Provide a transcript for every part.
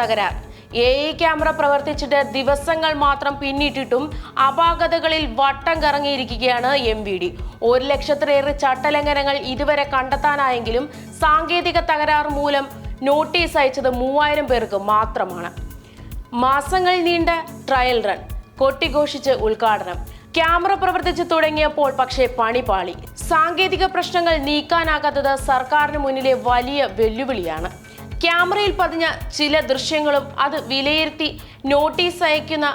തകരാർ. AI camera പ്രവർത്തിച്ചിട്ട് ദിവസങ്ങൾ മാത്രം പിന്നിട്ടിട്ടും അപാകതകളിൽ വട്ടം കറങ്ങിയിരിക്കുകയാണ് MVD. 1 ലക്ഷത്തിലേറെ ചട്ടലംഘനങ്ങൾ ഇതുവരെ കണ്ടെത്താനായെങ്കിലും സാങ്കേതിക തകരാർ മൂലം നോട്ടീസ് അയച്ചത് 3000 പേർക്ക് മാത്രമാണ്. മാസങ്ങൾ നീണ്ട ട്രയൽ റൺ, കൊട്ടിഘോഷിച്ച് ഉദ്ഘാടനം. ക്യാമറ പ്രവർത്തിച്ചു തുടങ്ങിയപ്പോൾ പക്ഷേ പണി പാളി. സാങ്കേതിക പ്രശ്നങ്ങൾ നീക്കാനാകാത്തത് സർക്കാരിന് മുന്നിലെ വലിയ വെല്ലുവിളിയാണ്. ക്യാമറയിൽ പതിഞ്ഞ ചില ദൃശ്യങ്ങളും അത് വിലയിരുത്തി നോട്ടീസ് അയക്കുന്ന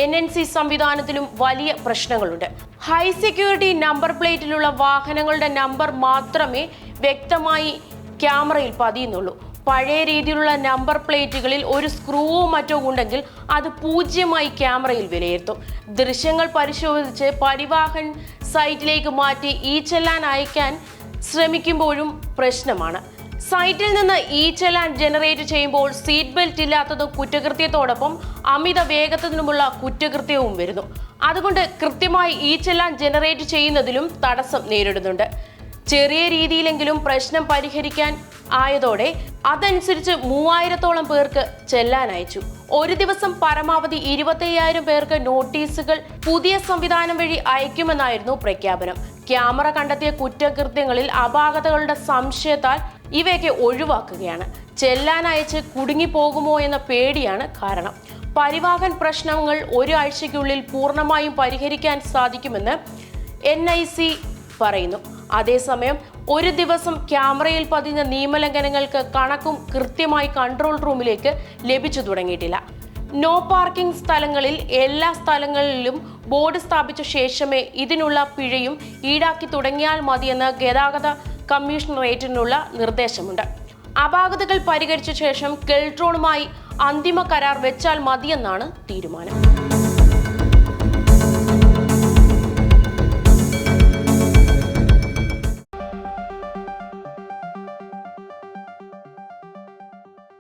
NNC സംവിധാനത്തിലും വലിയ പ്രശ്നങ്ങളുണ്ട്. ഹൈ സെക്യൂരിറ്റി നമ്പർ പ്ലേറ്റിലുള്ള വാഹനങ്ങളുടെ നമ്പർ മാത്രമേ വ്യക്തമായി ക്യാമറയിൽ പതിയുന്നുള്ളൂ. പഴയ രീതിയിലുള്ള നമ്പർ പ്ലേറ്റുകളിൽ ഒരു സ്ക്രൂവോ മറ്റോ ഉണ്ടെങ്കിൽ അത് 0 ക്യാമറയിൽ വിലയിരുത്തും. ദൃശ്യങ്ങൾ പരിശോധിച്ച് പരിവാഹൻ സൈറ്റിലേക്ക് മാറ്റി ചെല്ലാൻ അയക്കാൻ ശ്രമിക്കുമ്പോഴും പ്രശ്നമാണ്. സൈറ്റിൽ നിന്ന് ചെല്ലാൻ ജനറേറ്റ് ചെയ്യുമ്പോൾ സീറ്റ് ബെൽറ്റ് ഇല്ലാത്തത് കുറ്റകൃത്യത്തോടൊപ്പം അമിത വേഗത്തിനുമുള്ള കുറ്റകൃത്യവും വരുന്നു. അതുകൊണ്ട് കൃത്യമായി ചെല്ലാൻ ജനറേറ്റ് ചെയ്യുന്നതിലും തടസ്സം നേരിടുന്നുണ്ട്. ചെറിയ രീതിയിലെങ്കിലും പ്രശ്നം പരിഹരിക്കാൻ ആയതോടെ അതനുസരിച്ച് 3000-ഓളം പേർക്ക് ചെല്ലാൻ അയച്ചു. ഒരു ദിവസം പരമാവധി 25,000 പേർക്ക് നോട്ടീസുകൾ പുതിയ സംവിധാനം വഴി അയക്കുമെന്നായിരുന്നു പ്രഖ്യാപനം. ക്യാമറ കണ്ടെത്തിയ കുറ്റകൃത്യങ്ങളിൽ അപാകതകളുടെ സംശയത്താൽ ഇവയൊക്കെ ഒഴിവാക്കുകയാണ്. ചെല്ലാൻ അയച്ച് കുടുങ്ങിപ്പോകുമോ എന്ന പേടിയാണ് കാരണം. പരിവാഹൻ പ്രശ്നങ്ങൾ ഒരാഴ്ചയ്ക്കുള്ളിൽ പൂർണ്ണമായും പരിഹരിക്കാൻ സാധിക്കുമെന്ന് NIC പറയുന്നു. അതേസമയം ഒരു ദിവസം ക്യാമറയിൽ പതിഞ്ഞ നിയമലംഘനങ്ങൾക്ക് കണക്കും കൃത്യമായി കൺട്രോൾ റൂമിലേക്ക് ലഭിച്ചു തുടങ്ങിയിട്ടില്ല. നോ പാർക്കിംഗ് സ്ഥലങ്ങളിൽ എല്ലാ സ്ഥലങ്ങളിലും ബോർഡ് സ്ഥാപിച്ച ശേഷമേ ഇതിനുള്ള പിഴയും ഈടാക്കി തുടങ്ങിയാൽ മതിയെന്ന് ഗതാഗത കമ്മീഷണറേറ്റിനുള്ള നിർദ്ദേശമുണ്ട്. അപാകതകൾ പരിഹരിച്ച ശേഷം കെൽട്രോണുമായി അന്തിമ കരാർ വെച്ചാൽ മതിയെന്നാണ് തീരുമാനം.